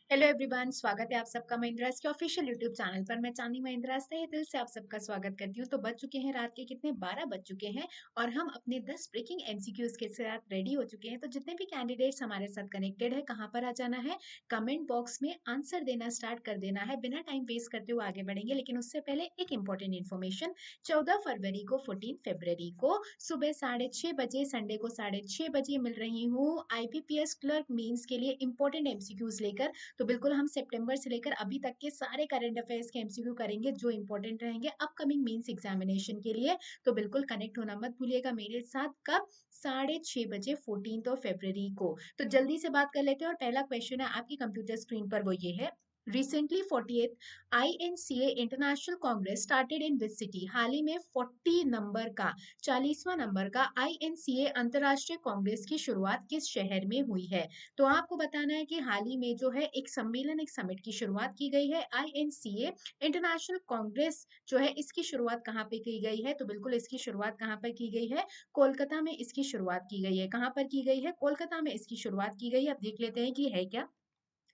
Hello everyone, स्वागत है आप सबका महिंद्रास के ऑफिशियल यूट्यूब चैनल पर। मैं चांदी महिंद्रास तहे दिल से आप सबका स्वागत करती हूँ। तो बज चुके हैं रात के कितने 12 बज चुके हैं और हम अपने 10 ब्रेकिंग एमसीक्यूज के साथ रेडी हो चुके हैं। तो जितने भी कैंडिडेट्स हमारे साथ कनेक्टेड है, कहाँ पर आ जाना है, कमेंट बॉक्स में आंसर देना स्टार्ट कर देना है। बिना टाइम वेस्ट करते हुए आगे बढ़ेंगे, लेकिन उससे पहले एक इंपॉर्टेंट इन्फॉर्मेशन। 14 फरवरी को 14 फरवरी को सुबह 6:30 बजे, संडे को 6:30 बजे मिल रही हूँ आईपीपीएस क्लर्क मेंस के लिए इंपॉर्टेंट एमसीक्यूज लेकर। तो बिल्कुल हम सितंबर से लेकर अभी तक के सारे करंट अफेयर्स के एमसीक्यू करेंगे जो इंपॉर्टेंट रहेंगे अपकमिंग मेंस एग्जामिनेशन के लिए। तो बिल्कुल कनेक्ट होना मत भूलिएगा मेरे साथ। कब? 6:30 बजे 14 फरवरी को। तो जल्दी से बात कर लेते हैं और पहला क्वेश्चन है आपकी कंप्यूटर स्क्रीन पर, वो ये है। Recently 48th INCA international congress started in which city. हाल ही में 40वां नंबर का INCA अंतरराष्ट्रीय कांग्रेस की शुरुआत किस शहर में हुई है? तो आपको बताना है कि हाल ही में जो है एक सम्मेलन, एक समिट की शुरुआत की गई है। INCA इंटरनेशनल कांग्रेस जो है, इसकी शुरुआत कहाँ पे की गई है? तो बिल्कुल इसकी शुरुआत कहाँ पर की गई है? कोलकाता में इसकी शुरुआत की गई है। कहाँ पर की गई है? कोलकाता में इसकी शुरुआत की गई है। अब देख लेते हैं कि है क्या।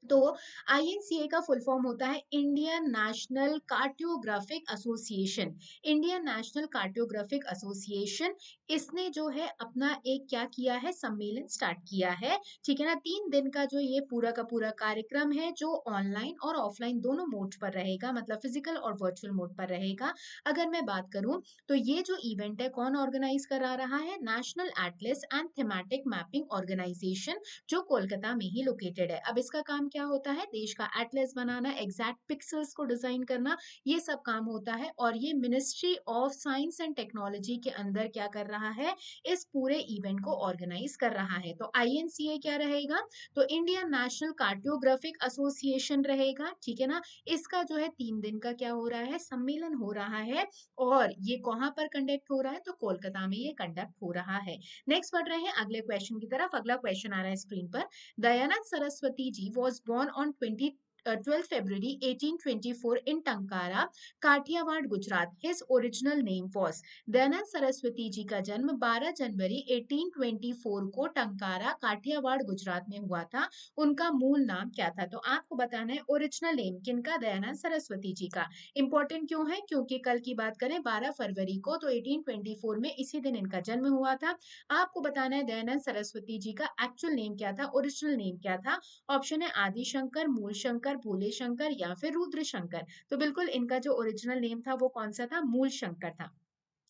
तो आईएनसीए का फुल फॉर्म होता है Indian national cardiographic association. Indian national cardiographic association, इसने जो है अपना एक क्या किया है, सम्मेलन स्टार्ट किया है। ठीक है ना। 3 दिन का जो ये पूरा का पूरा कार्यक्रम है, जो ऑनलाइन और ऑफलाइन दोनों मोड पर रहेगा, मतलब फिजिकल और वर्चुअल मोड पर रहेगा। अगर मैं बात करूं तो ये जो इवेंट है कौन ऑर्गेनाइज करा रहा है? National atlas and thematic mapping organisation, जो कोलकाता में ही लोकेटेड है। अब इसका काम क्या होता है? देश का एटलस बनाना, एग्जैक्ट पिक्सेल्स को डिजाइन करना, ये सब काम होता है। और ये ministry of science and technology के अंदर क्या कर रहा है? इस पूरे इवेंट को ऑर्गेनाइज कर रहा है। तो आईएनसीए क्या रहेगा? तो इंडियन नेशनल कार्डियोग्राफिक एसोसिएशन रहेगा। ठीक है ना। इसका जो है 3 दिन का क्या हो रहा है, सम्मेलन हो रहा है। और ये कहाँ पर कंडक्ट हो रहा है? तो कोलकाता में ये कंडक्ट हो रहा है। नेक्स्ट बढ़ रहे हैं अगले क्वेश्चन की तरफ। अगला क्वेश्चन आ रहा है स्क्रीन पर। Dayanand Saraswati ji was born on 12 February 1824 in Tankara, Kathiawar, Gujarat. His original name was. Dayanand Saraswati ji का जन्म 12 जनवरी 1824 को टंकारा, काठियावाड़, गुजरात में हुआ था। उनका मूल नाम क्या था? तो आपको बताना है ओरिजिनल नेम किनका? दयानंद सरस्वती जी का। इंपॉर्टेंट क्यों है? क्योंकि कल की बात करें 12 फरवरी को, तो 1824 में इसी दिन इनका जन्म हुआ था। आपको बताना है दयानंद सरस्वती जी का एक्चुअल नेम क्या था, ओरिजिनल नेम क्या था। ऑप्शन है आदि शंकर, मूल शंकर, भोले शंकर या फिर रुद्र शंकर। तो बिल्कुल इनका जो ओरिजिनल नेम था वो कौन सा था? मूल शंकर था।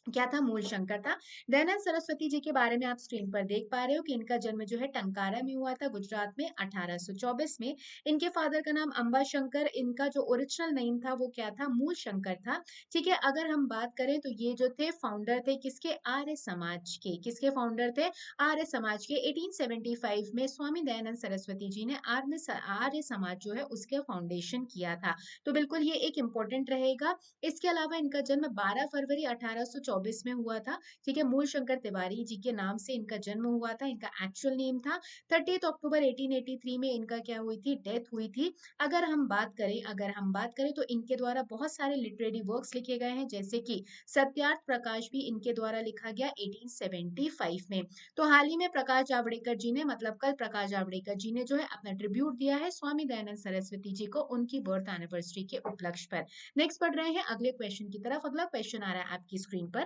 क्या था? मूल शंकर था। दयानंद सरस्वती जी के बारे में आप स्क्रीन पर देख पा रहे हो कि इनका जन्म जो है टंकारा में हुआ था, गुजरात में, 1824 में। इनके फादर का नाम अंबा शंकर, इनका जो ओरिजिनल नेम था वो क्या था? मूल शंकर था। ठीक है। अगर हम बात करें तो ये जो थे फाउंडर थे किसके? आर्य समाज के। किसके फाउंडर थे? आर्य समाज के। 1875 में स्वामी दयानंद सरस्वती जी ने आर्य समाज जो है उसके फाउंडेशन किया था। तो बिल्कुल ये एक इंपॉर्टेंट रहेगा। इसके अलावा इनका जन्म 12 फरवरी 1824 में हुआ था। ठीक है। मूल शंकर तिवारी जी के नाम से इनका जन्म हुआ था। इनका एक्चुअल नेम था। 30 अक्टूबर 1883 में इनका क्या हुई थी? डेथ हुई थी। अगर हम बात करें तो इनके द्वारा बहुत सारे लिटरेरी वर्क्स लिखे गए हैं, जैसे कि सत्यार्थ प्रकाश भी इनके द्वारा लिखा गया 1875 में। तो हाल ही में प्रकाश जावड़ेकर जी ने, मतलब कल प्रकाश जावड़ेकर जी ने जो है अपना ट्रिब्यूट दिया है स्वामी दयानंद सरस्वती जी को उनकी बर्थ एनिवर्सरी के उपलक्ष्य पर। नेक्स्ट पढ़ रहे हैं अगले क्वेश्चन की तरफ। अगला क्वेश्चन आ रहा है आपकी स्क्रीन पर।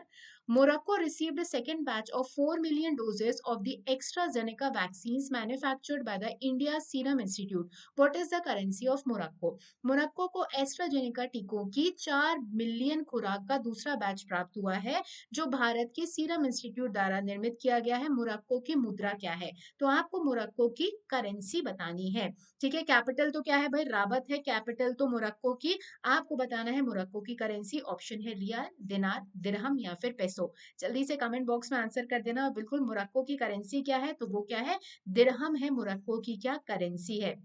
Morocco received second batch of 4 million doses of the AstraZeneca vaccines manufactured by the India serum institute. What is the currency of Morocco? Morocco को एस्ट्राजेनेका टीकों की 4 मिलियन खुराक का दूसरा बैच प्राप्त हुआ है, जो भारत के सीरम इंस्टीट्यूट द्वारा निर्मित किया गया है। मोरक्को की मुद्रा क्या है? तो आपको मोरक्को की करेंसी बतानी है। ठीक है। कैपिटल तो क्या है भाई? राबत है कैपिटल तो मोरक्को की। आपको बताना है मोरक्को की करेंसी। ऑप्शन है रियाल, दिनार, दिरहम या फिर पेसो। जल्दी से कमेंट बॉक्स में आंसर कर देना। बिल्कुल मोरक्को की करेंसी क्या है? तो वो क्या है? दिरहम है मोरक्को की क्या करेंसी है।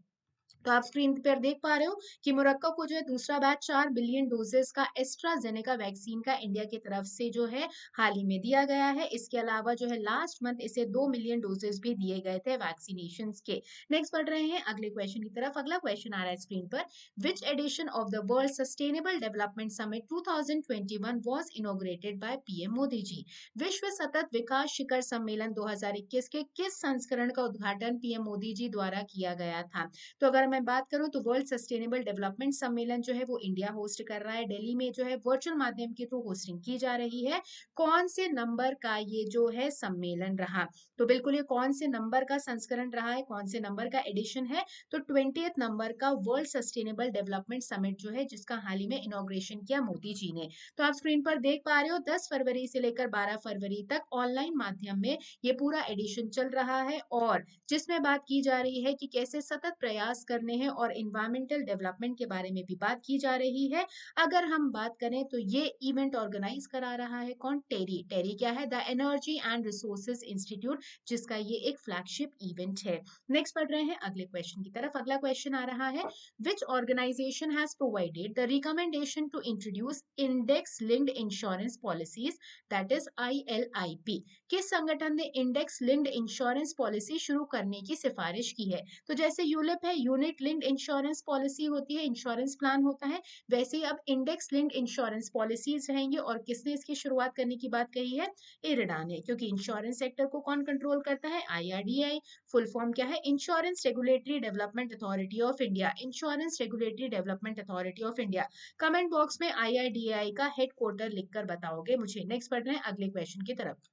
तो आप स्क्रीन पर देख पा रहे हो कि मोरक्को को जो है दूसरा बैच 4 बिलियन डोजेस का एस्ट्राजेनेका वैक्सीन का इंडिया की तरफ से जो है हाल ही में दिया गया है। इसके अलावा जो है लास्ट मंथ इसे 2 मिलियन डोजेस भी दिए गए थे वैक्सीनेशन के। नेक्स्ट पढ़ रहे हैं अगले क्वेश्चन की तरफ। अगला क्वेश्चन आ रहा है स्क्रीन पर। Which edition of the world sustainable development summit 2021 was inaugurated by PM Modi ji? विश्व सतत विकास शिखर सम्मेलन 2021 के किस संस्करण का उद्घाटन पीएम मोदी जी द्वारा किया गया था? तो अगर मैं बात करूं तो वर्ल्ड सस्टेनेबल डेवलपमेंट सम्मेलन जो है वो इंडिया होस्ट कर रहा है। दिल्ली में जो है वर्चुअल माध्यम के थ्रू होस्टिंग की जा रही है। कौन से नंबर का ये जो है सम्मेलन रहा? तो बिल्कुल ये कौन से नंबर का संस्करण रहा है, कौन से नंबर का एडिशन है? तो 20th नंबर का वर्ल्ड सस्टेनेबल डेवलपमेंट समिट जो है, जिसका हाल ही में इनॉग्रेशन किया मोदी जी ने। तो आप स्क्रीन पर देख पा रहे हो 10 फरवरी से लेकर 12 फरवरी तक ऑनलाइन माध्यम में ये पूरा एडिशन चल रहा है, और जिसमें बात की जा रही है कि कैसे सतत प्रयास करने हैं और इन्वायरमेंटल डेवलपमेंट के बारे में भी बात की जा रही है। अगर हम बात करें तो ये इवेंट ऑर्गेनाइज करा रहा है कौन? टेरी। टेरी क्या है? The energy and resources institute, जिसका ये एक फ्लैगशिप इवेंट है। नेक्स्ट पढ़ रहे हैं अगले क्वेश्चन की तरफ। अगला क्वेश्चन आ रहा है, which organisation has provided the recommendation to introduce index linked insurance policies, that is ILIP? किस संगठन ने इंडेक्स लिंक्ड इंश्योरेंस पॉलिसी शुरू करने की सिफारिश की है? तो जैसे यूलिप है, यूनिट लिंक्ड इंश्योरेंस पॉलिसी होती है, इंश्योरेंस प्लान होता है, वैसे ही अब इंडेक्स लिंक्ड इंश्योरेंस पॉलिसीज रहेंगे। और किसने इसकी शुरुआत करने की बात कही है? इरडा ने, क्योंकि इंश्योरेंस सेक्टर को कौन कंट्रोल करता है? IRDAI। फुल फॉर्म क्या है? Insurance regulatory development authority of India. Insurance regulatory development authority of India. Comment box में IRDAI का हेडक्वार्टर लिखकर बताओगे मुझे। नेक्स्ट पढ़ रहे हैं अगले क्वेश्चन की तरफ।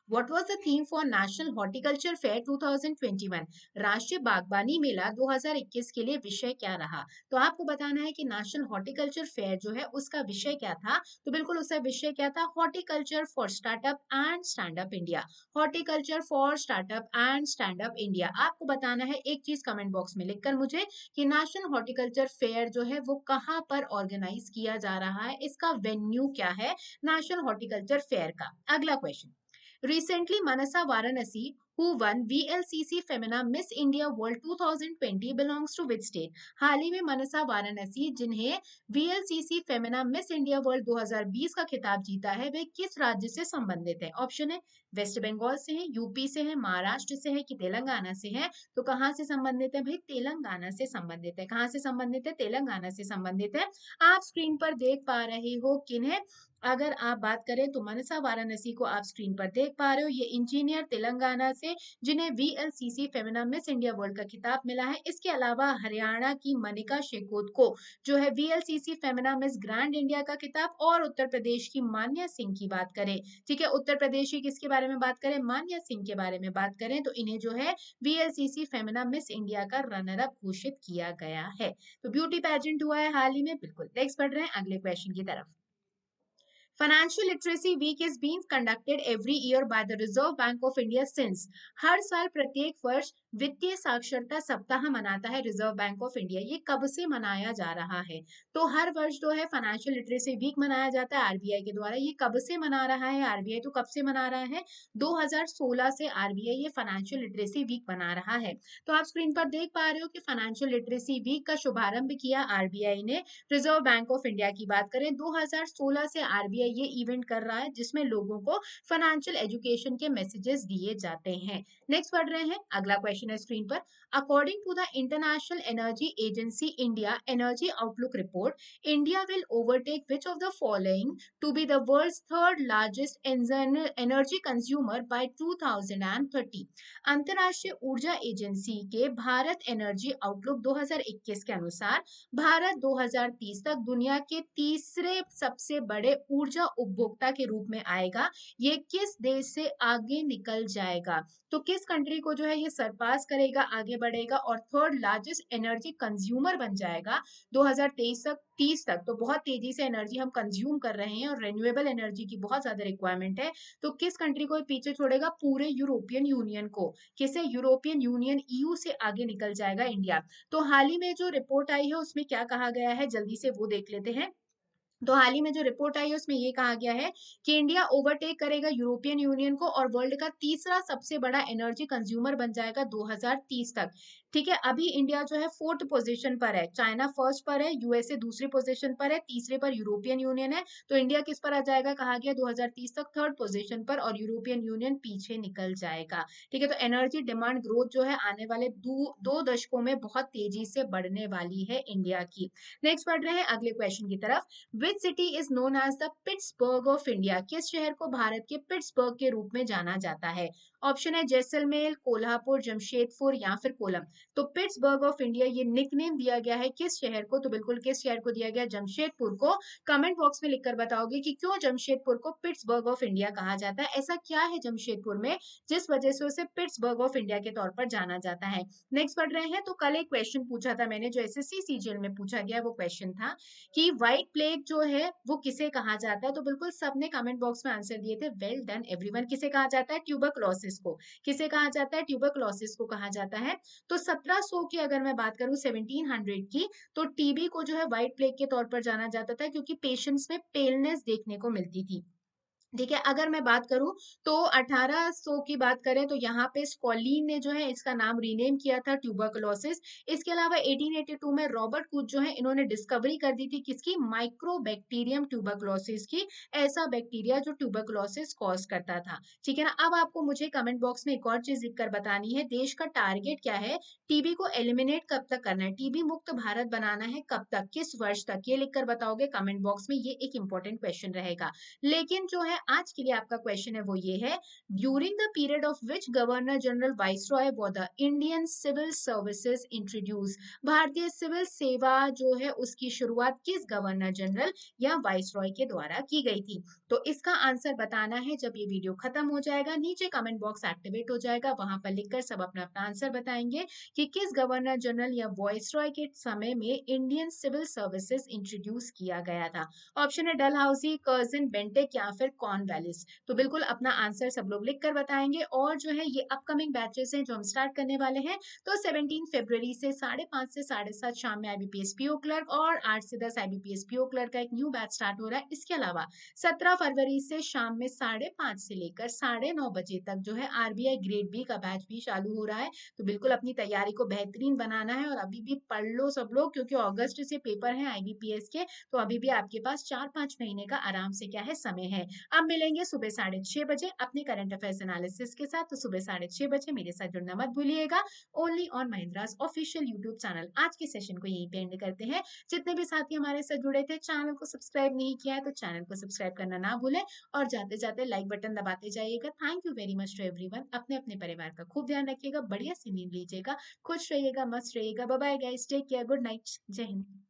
What was the theme for National Horticulture Fair 2021? राष्ट्रीय बागवानी मेला 2021 के लिए विषय क्या रहा? तो आपको बताना है कि नेशनल हॉर्टिकल्चर फेयर जो है उसका विषय क्या था। तो बिल्कुल उसका विषय क्या था? Horticulture for startup and stand up India. Horticulture for startup and stand up India. आपको बताना है एक चीज कमेंट बॉक्स में लिखकर मुझे कि नेशनल हॉर्टिकल्चर फेयर जो है वो कहाँ पर ऑर्गेनाइज किया जा रहा है, इसका वेन्यू क्या है नेशनल हॉर्टिकल्चर फेयर का। अगला question, recently Manasa Varanasi, who won VLCC Femina Miss India World 2020 belongs to which state? हाल ही में मनसा वाराणसी जिन्हें VLCC Femina Miss India World 2020 का खिताब जीता है, वे किस राज्य से संबंधित है? ऑप्शन है वेस्ट बंगाल से है, यूपी से है, महाराष्ट्र से है कि तेलंगाना से है। तो कहाँ से संबंधित है भाई? तेलंगाना से संबंधित है। कहाँ से संबंधित है? तेलंगाना से संबंधित है। आप स्क्रीन पर देख पा रहे हो किन्हें? अगर आप बात करें तो मनसा वाराणसी को आप स्क्रीन पर देख पा रहे हो, ये इंजीनियर तेलंगाना से जिन्हें VLCC Femina miss India world का खिताब मिला है। इसके अलावा हरियाणा की मनिका शेकोत को जो है VLCC Femina miss grand India का खिताब, और उत्तर प्रदेश की मान्या सिंह की बात करें, ठीक है, उत्तर प्रदेश की किसके बारे में बात करें? मान्या सिंह के बारे में बात करें तो इन्हें जो है VLCC फेमिना मिस इंडिया का रनर अप घोषित किया गया है। तो ब्यूटी पेजेंट हुआ है हाल ही में। बिल्कुल। नेक्स्ट पढ़ रहे हैं अगले क्वेश्चन की तरफ। Financial Literacy Week is being conducted every year by the Reserve Bank of India since। हर साल प्रत्येक वर्ष वित्तीय साक्षरता सप्ताह मनाता है रिजर्व बैंक ऑफ इंडिया। ये कब से मनाया जा रहा है? तो हर वर्ष जो है फाइनेंशियल लिटरेसी वीक मनाया जाता है आरबीआई के द्वारा। ये कब से मना रहा है आरबीआई? तो कब से मना रहा है? 2016 से आरबीआई ये फाइनेंशियल लिटरेसी वीक मना रहा है। तो आप स्क्रीन पर देख पा रहे हो कि फाइनेंशियल लिटरेसी वीक का शुभारंभ किया आरबीआई ने। रिजर्व बैंक ऑफ इंडिया की बात करें 2016 से आरबीआई ये इवेंट कर रहा है जिसमें लोगों को फाइनेंशियल एजुकेशन के मैसेजेस दिए जाते हैं। नेक्स्ट पढ़ रहे हैं अगला क्वेश्चन है स्क्रीन पर। According to the international energy agency India energy outlook report, India will overtake which of the following to be the world's third largest energy consumer by 2030? अंतरराष्ट्रीय ऊर्जा एजेंसी के भारत एनर्जी आउटलुक 2021 के अनुसार भारत 2030 तक दुनिया के तीसरे सबसे बड़े ऊर्जा उपभोक्ता के रूप में आएगा। ये किस देश से आगे निकल जाएगा? तो किस कंट्री को जो है ये सरपास करेगा, आगे बढ़ेगा और थर्ड लार्जेस्ट एनर्जी कंज्यूमर बन जाएगा 2023 तक 30 तक। तो बहुत तेजी से एनर्जी हम कंज्यूम कर रहे हैं और रिन्यूएबल एनर्जी की बहुत ज्यादा रिक्वायरमेंट है। तो किस कंट्री को पीछे छोड़ेगा? पूरे यूरोपियन यूनियन को। किसे? यूरोपियन यूनियन EU से आगे निकल जाएगा इंडिया। तो हाल ही में जो रिपोर्ट आई है उसमें क्या कहा गया है, जल्दी से वो देख लेते हैं। तो हाल ही में जो रिपोर्ट आई है उसमें ये कहा गया है कि इंडिया ओवरटेक करेगा यूरोपियन यूनियन को और वर्ल्ड का तीसरा सबसे बड़ा एनर्जी कंज्यूमर बन जाएगा 2030 तक। ठीक है, अभी इंडिया जो है 4th पोजीशन पर है, चाइना फर्स्ट पर है, यूएसए दूसरी पोजीशन पर है, तीसरे पर यूरोपियन यूनियन है। तो इंडिया किस पर आ जाएगा? कहा गया 2030 तक 3rd पोजीशन पर, और यूरोपियन यूनियन पीछे निकल जाएगा। ठीक है, तो एनर्जी डिमांड ग्रोथ जो है आने वाले दो दशकों में बहुत तेजी से बढ़ने वाली है इंडिया की। नेक्स्ट पढ़ रहे हैं अगले क्वेश्चन की तरफ। Which city is known as the Pittsburgh of India? किस शहर को भारत के पिट्सबर्ग के रूप में जाना जाता है? ऑप्शन है जैसलमेर, कोल्हापुर, जमशेदपुर या फिर कोलम। तो पिट्सबर्ग ऑफ इंडिया ये निकनेम दिया गया है किस शहर को? तो बिल्कुल किस शहर को दिया गया? जमशेदपुर को। कमेंट बॉक्स में लिखकर बताओगे कि क्यों जमशेदपुर को पिट्सबर्ग ऑफ इंडिया कहा जाता है। ऐसा क्या है जमशेदपुर में जिस वजह से उसे पिट्सबर्ग ऑफ इंडिया के तौर पर जाना जाता है। नेक्स्ट पढ़ रहे हैं। तो कल एक क्वेश्चन पूछा था मैंने जो एसएससी सीजीएल में पूछा गया, वो क्वेश्चन था कि व्हाइट प्लेग जो है वो किसे कहा जाता है। तो बिल्कुल सबने कमेंट बॉक्स में आंसर दिए थे। Well done everyone. किसे कहा जाता है? ट्यूबरक्लोसिस को। किसे कहा जाता है? ट्यूबरक्लोसिस को कहा जाता है। तो 1700 की अगर मैं बात करूं, 1700 की, तो टीबी को जो है व्हाइट प्लेग के तौर पर जाना जाता था क्योंकि पेशेंट्स में पेलनेस देखने को मिलती थी। ठीक है। अगर मैं बात करूं तो 1800 की बात करें तो यहाँ पे स्कॉलिन ने जो है इसका नाम रीनेम किया था ट्यूबरकुलोसिस। इसके अलावा 1882 में रॉबर्ट कूच जो है इन्होंने डिस्कवरी कर दी थी किसकी? माइक्रोबैक्टीरियम ट्यूबरकुलोसिस की। ऐसा बैक्टीरिया जो ट्यूबरकुलोसिस कॉज करता था। ठीक है ना। अब आपको मुझे कमेंट बॉक्स में एक और चीज लिखकर बतानी है, देश का टारगेट क्या है? टीबी को एलिमिनेट कब तक करना है? टीबी मुक्त भारत बनाना है कब तक, किस वर्ष तक? ये लिखकर बताओगे कमेंट बॉक्स में। ये एक इंपॉर्टेंट क्वेश्चन रहेगा। लेकिन जो है आज के लिए आपका क्वेश्चन है वो ये है, during the period of which governor general viceroy व the Indian civil services introduce. भारतीय सिविल सेवा जो है उसकी शुरुआत किस गवर्नर जनरल या वाइसरॉय के द्वारा की गई थी? तो इसका आंसर बताना है जब ये वीडियो खत्म हो जाएगा। नीचे कमेंट बॉक्स एक्टिवेट हो जाएगा, वहां पर लिखकर सब अपना अपना आंसर बताएंगे कि किस गवर्नर जनरल या वाइसरॉय के समय में इंडियन सिविल सर्विसेज इंट्रोड्यूस किया गया था। ऑप्शन है डलहाउसी, कर्जन, बेंटेक या फिर कॉर्नवालिस। तो बिल्कुल अपना आंसर सब लोग लिख कर बताएंगे। और जो है ये अपकमिंग बैचेस हैं जो हम स्टार्ट करने वाले हैं। तो 17 फरवरी से 5:30 से 7:30 शाम में आईबीपीएस पीओ क्लर्क और 8 से 10 आईबीपीएस पीओ क्लर्क का एक न्यू बैच स्टार्ट हो रहा है। इसके अलावा 17 फरवरी से शाम में 5:30 से लेकर 9:30 बजे तक जो है आरबीआई ग्रेड बी का बैच भी चालू हो रहा है। तो बिल्कुल अपनी तैयारी को बेहतरीन बनाना है और अभी भी पढ़ लो सब लोग, क्योंकि अगस्त से पेपर है आईबीपीएस के। तो अभी भी आपके पास 4-5 महीने का आराम से क्या है समय है। अब मिलेंगे सुबह 6:30 बजे अपने करंट अफेयर्स एनालिसिस के साथ। तो सुबह 6:30 बजे मेरे साथ जुड़ना मत भूलिएगा, only on Mahindra's official YouTube channel. आज के सेशन को यहीं पे एंड करते हैं। जितने भी साथी हमारे साथ जुड़े थे, चैनल को सब्सक्राइब नहीं किया है तो चैनल को सब्सक्राइब करना ना भूलें और जाते जाते लाइक बटन दबाते जाइएगा। Thank you very much to everyone. अपने अपने परिवार का खूब ध्यान रखिएगा, बढ़िया सी नींद लीजिएगा, खुश रहिएगा, मस्त रहिएगा। Bye bye guys, take care, good night, जय हिंद।